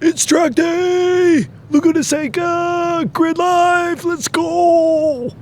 It's track day! Laguna Seca! Gridlife! Let's go!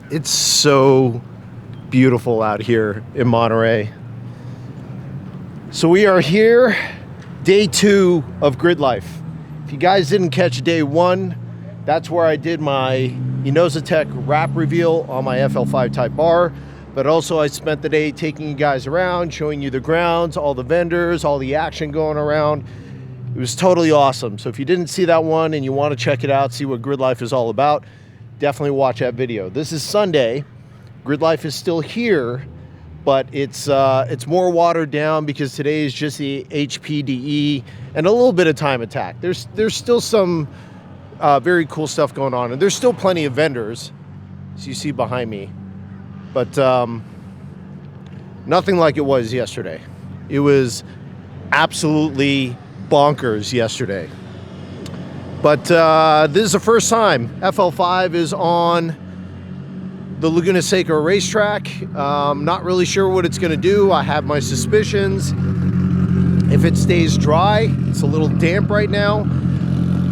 It's so beautiful out here in Monterey. So we are here, day 2 of Gridlife. If you guys didn't catch day 1, that's where I did my Tech wrap reveal on my FL5 Type R. But also I spent the day taking you guys around, showing you the grounds, all the vendors, all the action going around. It was totally awesome. So if you didn't see that one and you want to check it out, see what Gridlife is all about, definitely watch that video. This is Sunday. Gridlife is still here, but it's more watered down because today is just the HPDE and a little bit of time attack. There's still some very cool stuff going on, and there's still plenty of vendors, as you see behind me, but nothing like it was yesterday. It was absolutely bonkers yesterday. But this is the first time FL5 is on the Laguna Seca racetrack. Not really sure what it's going to do. I have my suspicions. If it stays dry, it's a little damp right now.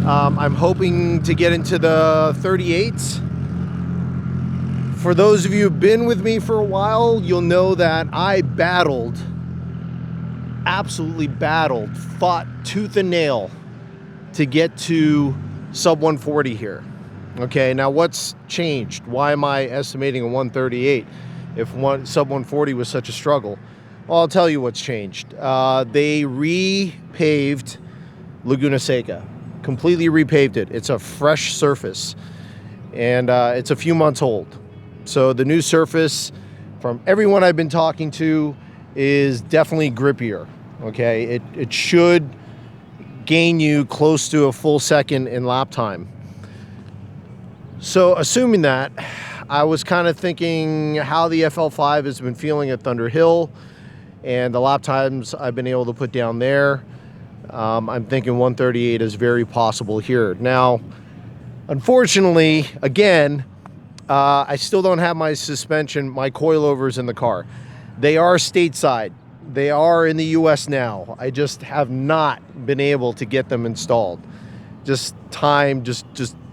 I'm hoping to get into the 38s. For those of you who've been with me for a while, you'll know that I absolutely battled, fought tooth and nail to get to sub 140 here. Okay, now what's changed? Why am I estimating a 138 if sub 140 was such a struggle? Well, I'll tell you what's changed. They repaved Laguna Seca, completely repaved it. It's a fresh surface, and it's a few months old. So the new surface, from everyone I've been talking to, is definitely grippier. Okay, it should gain you close to a full second in lap time. So assuming that, I was kind of thinking how the FL5 has been feeling at Thunder Hill and the lap times I've been able to put down there. I'm thinking 138 is very possible here. Now, unfortunately, again, I still don't have my suspension, my coilovers in the car. They are stateside. They are in the US now. I just have not been able to get them installed. Just time just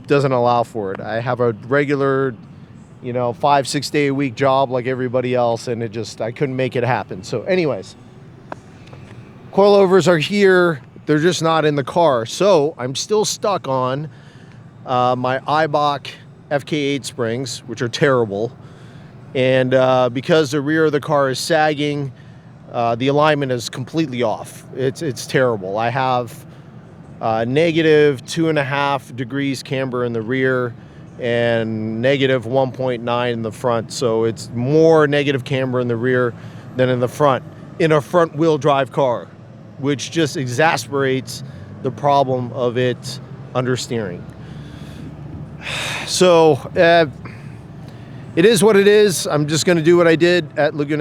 doesn't allow for it. I have a regular, 5-6 day a week job like everybody else, and I couldn't make it happen. So anyways, coilovers are here. They're just not in the car. So I'm still stuck on my Eibach FK8 springs, which are terrible. And because the rear of the car is sagging, the alignment is completely off. It's terrible. I have negative 2.5 degrees camber in the rear and negative 1.9 in the front. So it's more negative camber in the rear than in the front in a front wheel drive car, which just exasperates the problem of it understeering. So it is what it is. I'm just going to do what I did at I'm going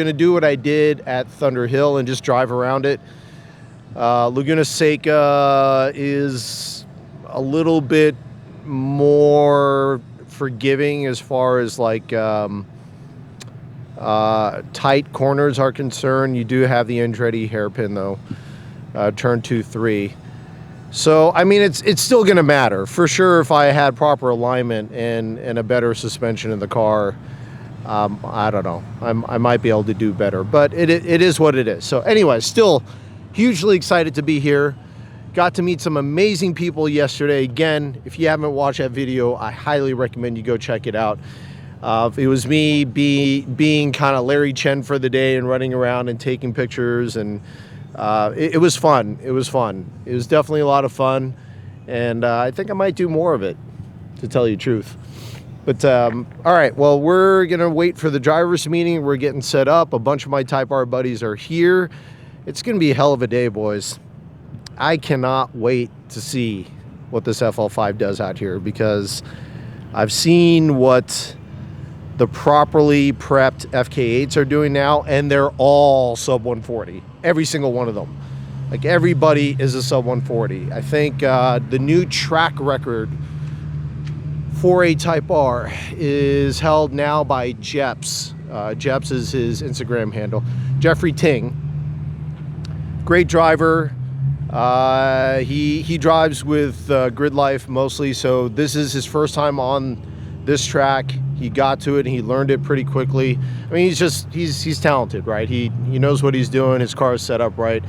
to do what I did at Thunder Hill and just drive around it. Laguna Seca is a little bit more forgiving as far as like tight corners are concerned. You do have the Andretti hairpin though, turn 2-3. So, I mean, it's still going to matter. For sure, if I had proper alignment and a better suspension in the car, I don't know. I might be able to do better, but it is what it is. So anyway, still hugely excited to be here. Got to meet some amazing people yesterday. Again, if you haven't watched that video, I highly recommend you go check it out. It was me being kind of Larry Chen for the day and running around and taking pictures, and it was fun. It was fun. It was definitely a lot of fun, and I think I might do more of it, to tell you the truth. But all right, well, we're gonna wait for the driver's meeting. We're getting set up. A bunch of my Type R buddies are here. It's gonna be a hell of a day, boys. I cannot wait to see what this FL5 does out here, because I've seen what the properly prepped FK8s are doing now, and they're all sub 140. Every single one of them. Like, everybody is a sub 140. I think the new track record for a Type R is held now by Jeps. Jeps is his Instagram handle. Jeffrey Ting. Great driver. He drives with Gridlife mostly, so this is his first time on this track. He got to it and he learned it pretty quickly. I mean, he's talented, right? He knows what he's doing. His car is set up right.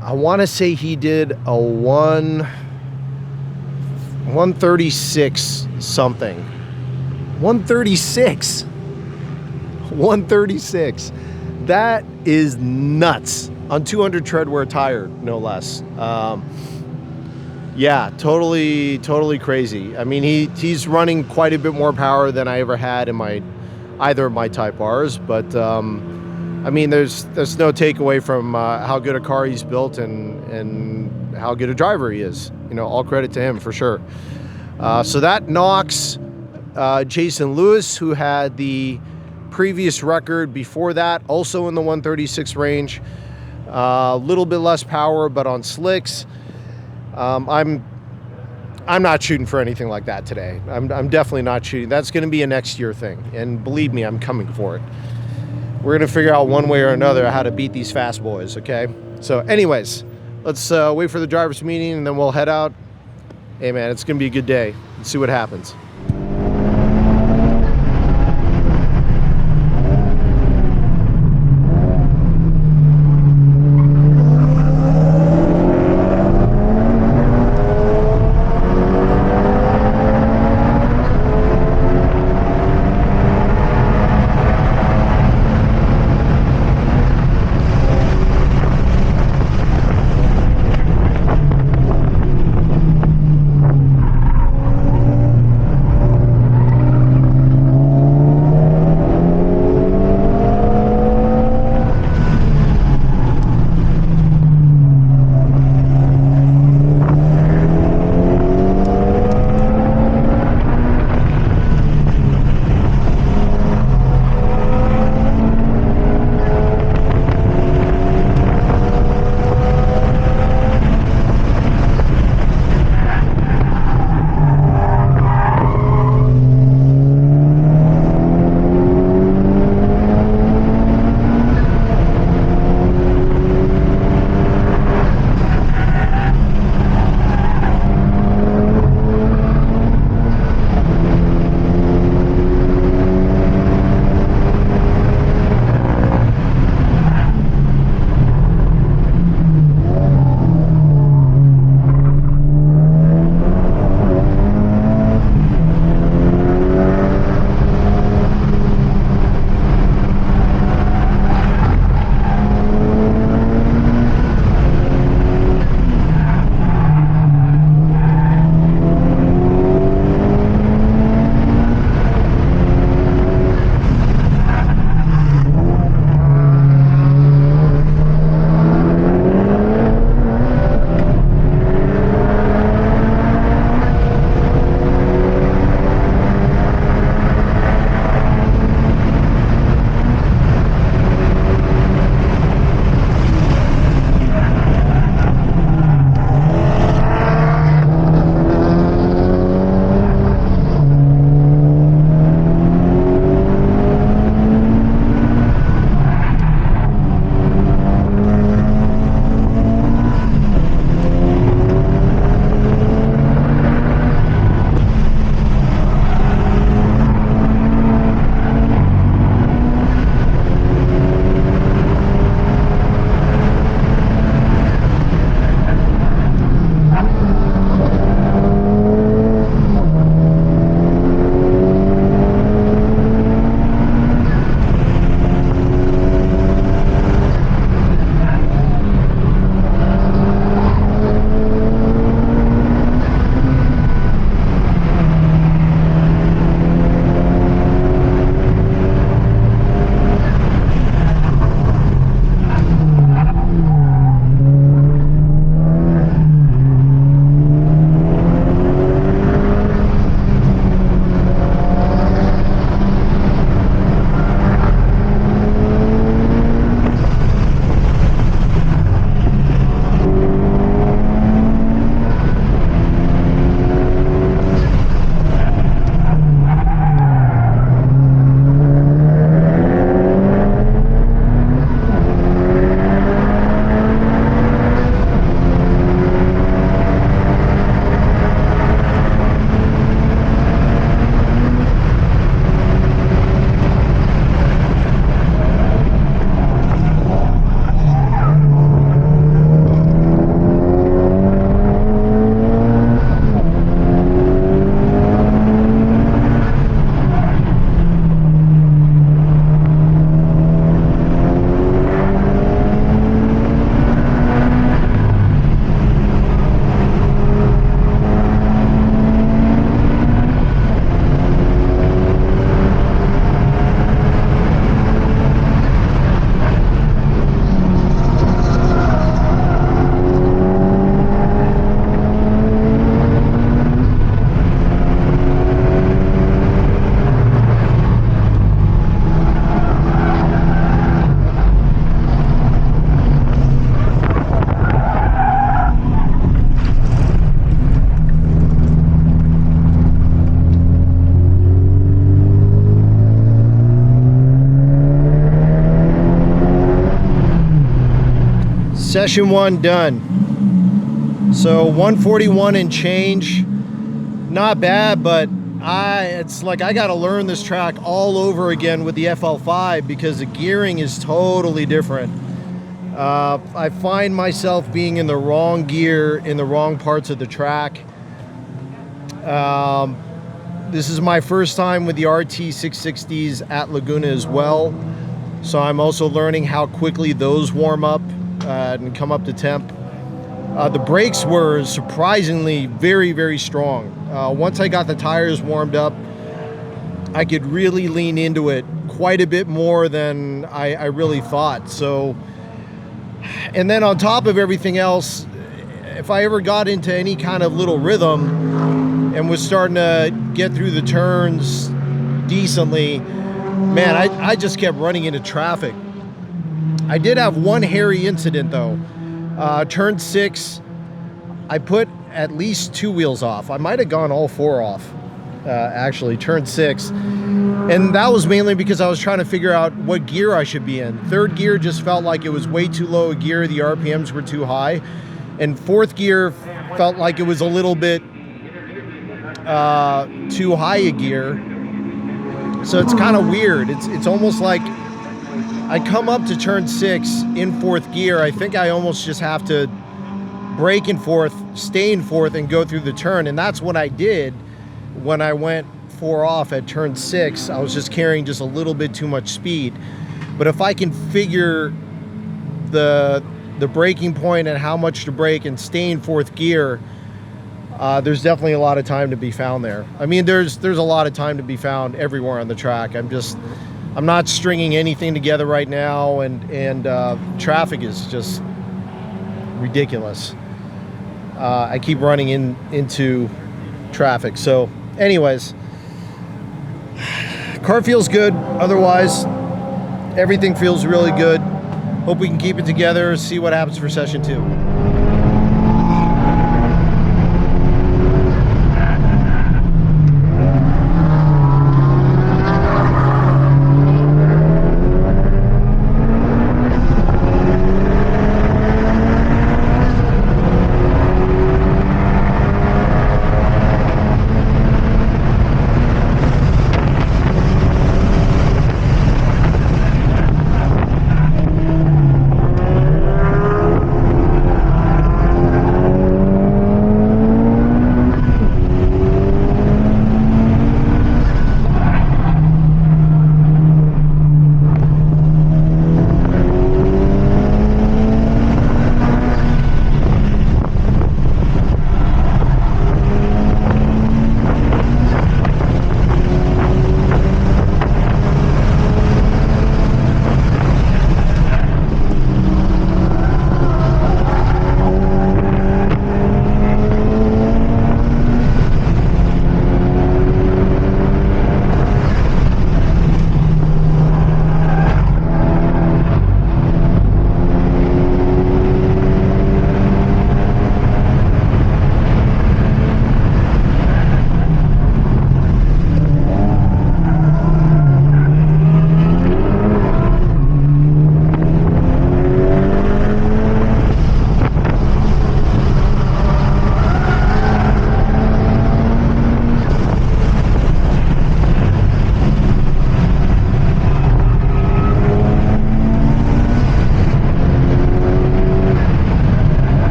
I want to say he did a 136 something. 136. 136. That is nuts. On 200 treadwear tire, no less. Yeah, totally crazy. I mean, he's running quite a bit more power than I ever had in either of my Type Rs. But I mean, there's no takeaway from how good a car he's built and how good a driver he is. You know, all credit to him for sure. So that knocks Jason Lewis, who had the previous record before that, also in the 136 range. A little bit less power, but on slicks. I'm not shooting for anything like that today. I'm definitely not shooting. That's going to be a next year thing, and believe me, I'm coming for it. We're going to figure out one way or another how to beat these fast boys, okay? So anyways, let's wait for the driver's meeting, and then we'll head out. Hey man, it's going to be a good day. Let's see what happens. Session 1 done. So 141 and change. Not bad, but it's like I gotta learn this track all over again with the FL5 because the gearing is totally different. I find myself being in the wrong gear in the wrong parts of the track. This is my first time with the RT 660s at Laguna as well. So I'm also learning how quickly those warm up and come up to temp. The brakes were surprisingly very, very strong. Once I got the tires warmed up, I could really lean into it quite a bit more than I really thought. So, and then on top of everything else, if I ever got into any kind of little rhythm and was starting to get through the turns decently, man, I just kept running into traffic. I did have one hairy incident though. Turn 6, I put at least 2 wheels off. I might have gone all 4 off, actually, turn 6. And that was mainly because I was trying to figure out what gear I should be in. 3rd gear just felt like it was way too low a gear. The RPMs were too high. And 4th gear felt like it was a little bit too high a gear. So it's kind of weird. It's almost like I come up to turn 6 in 4th gear. I think I almost just have to brake in 4th, stay in 4th, and go through the turn. And that's what I did when I went 4 off at turn 6. I was just carrying just a little bit too much speed. But if I can figure the braking point and how much to brake and stay in 4th gear, there's definitely a lot of time to be found there. I mean, there's a lot of time to be found everywhere on the track. I'm not stringing anything together right now, and traffic is just ridiculous. I keep running into traffic. So anyways, car feels good. Otherwise, everything feels really good. Hope we can keep it together, see what happens for session 2.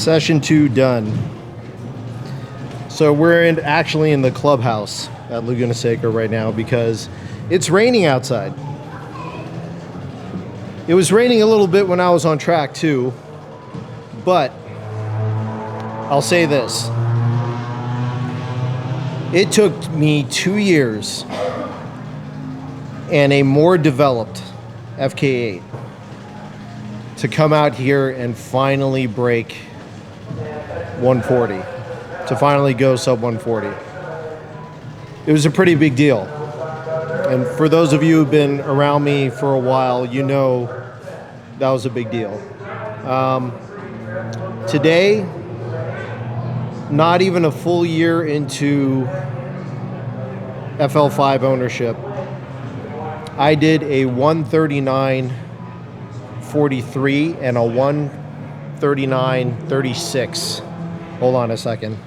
Session 2 done. So we're actually in the clubhouse at Laguna Seca right now because it's raining outside. It was raining a little bit when I was on track too, but I'll say this. It took me 2 years and a more developed FK8 to come out here and finally break 140, to finally go sub 140. It was a pretty big deal. And for those of you who've been around me for a while, you know that was a big deal. Today, not even a full year into FL5 ownership, I did a 139.43 and a 139.36. Hold on a second.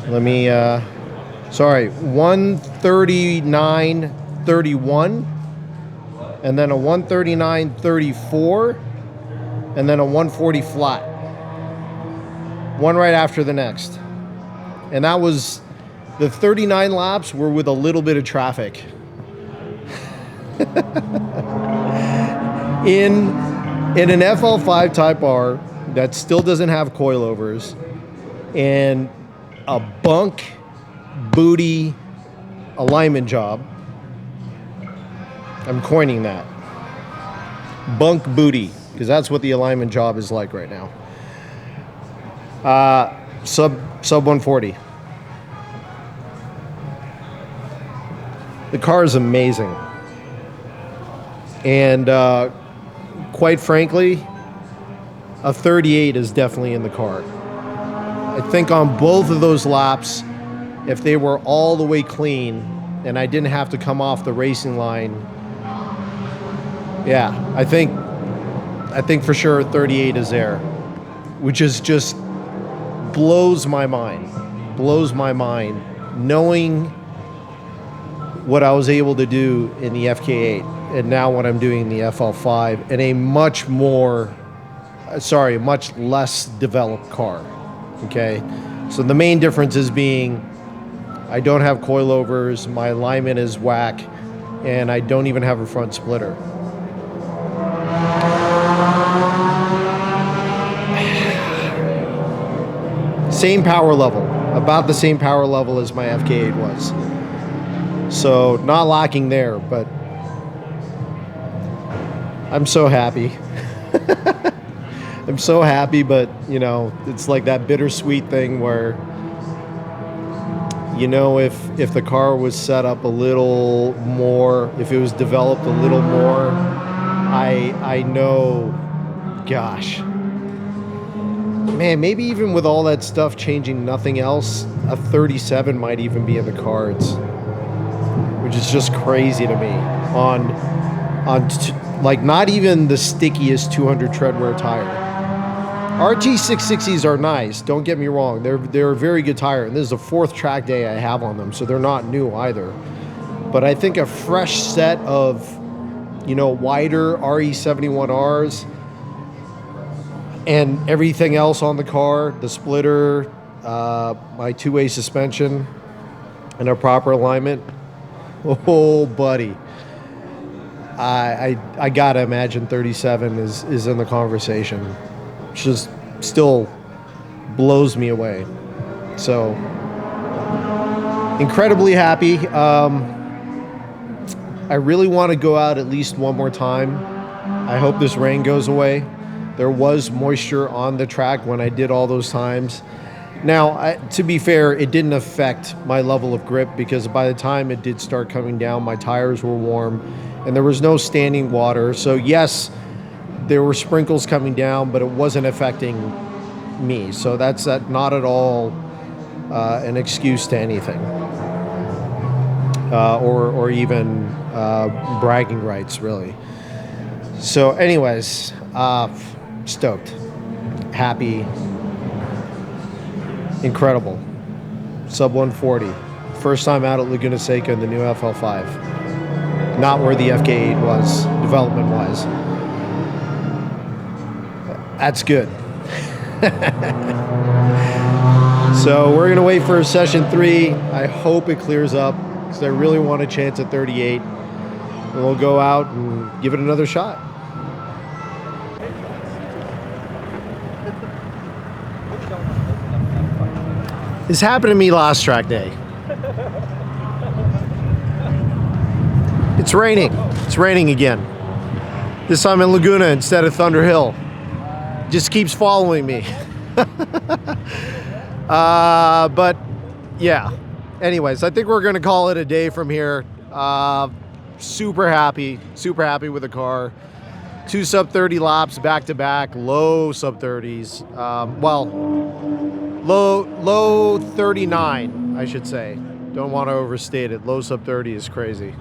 Let me, sorry, 139.31, and then a 139.34, and then a 140 flat. One right after the next. And that was, the 39 laps were with a little bit of traffic. In an FL5 Type R that still doesn't have coilovers and a bunk booty alignment job. I'm coining that. Bunk booty, because that's what the alignment job is like right now. Sub 140. The car is amazing. And quite frankly, a 38 is definitely in the car. I think on both of those laps, if they were all the way clean and I didn't have to come off the racing line, yeah, I think for sure 38 is there, which is just blows my mind knowing what I was able to do in the FK8 and now what I'm doing in the FL5 in a much less developed car. Okay, so the main difference is being I don't have coilovers, my alignment is whack, and I don't even have a front splitter. Same power level, about the same power level as my FK8 was. So not lacking there, but I'm so happy. I'm so happy, but you know, it's like that bittersweet thing where, you know, if the car was set up a little more, if it was developed a little more, I know, gosh, man, maybe even with all that stuff changing, nothing else, a 37 might even be in the cards, which is just crazy to me. Like not even the stickiest 200 treadwear tire. RT660s are nice, don't get me wrong. They're a very good tire, and this is the 4th track day I have on them, so they're not new either. But I think a fresh set of, you know, wider RE71Rs and everything else on the car, the splitter, my 2-way suspension, and a proper alignment. Oh, buddy. I gotta imagine 37 is in the conversation. It just still blows me away. So incredibly happy. I really want to go out at least one more time. I hope this rain goes away. There was moisture on the track when I did all those times. Now, to be fair, it didn't affect my level of grip because by the time it did start coming down, my tires were warm and there was no standing water. So yes, there were sprinkles coming down, but it wasn't affecting me. So that's not at all an excuse to anything, or even bragging rights, really. So anyways, stoked, happy, incredible. Sub 140. First time out at Laguna Seca in the new FL5. Not where the FK8 was, development-wise. That's good. So we're gonna wait for session 3. I hope it clears up because I really want a chance at 38. And we'll go out and give it another shot. This happened to me last track day. It's raining. It's raining again. This time in Laguna instead of Thunder Hill. Just keeps following me. But yeah. Anyways, I think we're gonna call it a day from here. Super happy with the car. 2 sub 30 laps back to back, low sub 30s. Well, low 39, I should say. Don't want to overstate it. Low sub 30 is crazy.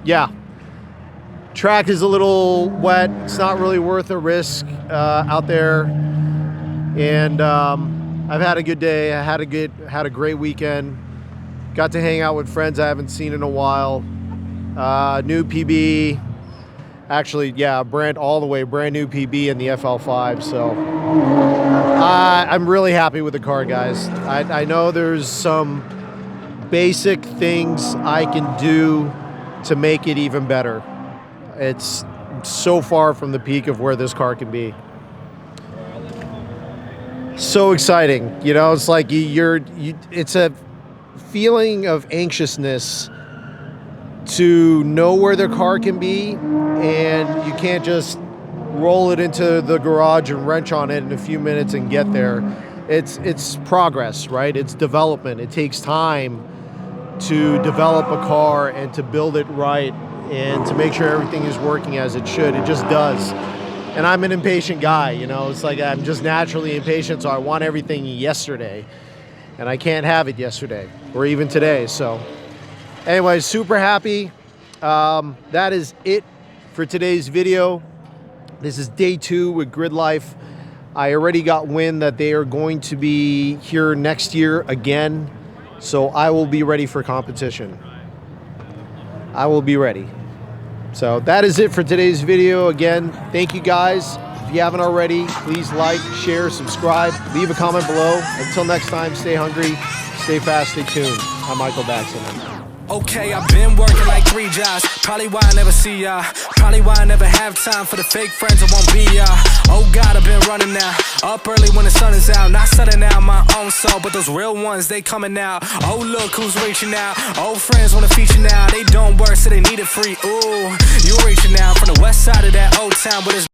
Yeah, track is a little wet. It's not really worth a risk out there. And I've had a good day. I had a great weekend. Got to hang out with friends I haven't seen in a while. New PB. Actually, yeah, brand new PB in the FL5. So I'm really happy with the car, guys. I know there's some basic things I can do to make it even better. It's so far from the peak of where this car can be. So exciting, you know. It's like it's a feeling of anxiousness to know where the car can be, and you can't just roll it into the garage and wrench on it in a few minutes and get there. It's progress, right? It's development. It takes time to develop a car and to build it right and to make sure everything is working as it should. It just does. And I'm an impatient guy, you know. It's like I'm just naturally impatient, so I want everything yesterday. And I can't have it yesterday or even today. So anyway, super happy. That is it for today's video. This is day 2 with Gridlife. I already got wind that they are going to be here next year again. So I will be ready for competition. I will be ready. So that is it for today's video. Again, thank you guys. If you haven't already, please like, share, subscribe, leave a comment below. Until next time, stay hungry, stay fast, stay tuned. I'm Michael Baxton. Okay, I've been working like 3 jobs. Probably why I never see ya. Probably why I never have time for the fake friends that won't be ya. Oh God, I've been running now. Up early when the sun is out. Not setting out my own soul, but those real ones, they coming out. Oh look who's reaching out. Old friends wanna feature now. They don't work, so they need it free. Ooh, you reaching out from the west side of that old town, but it's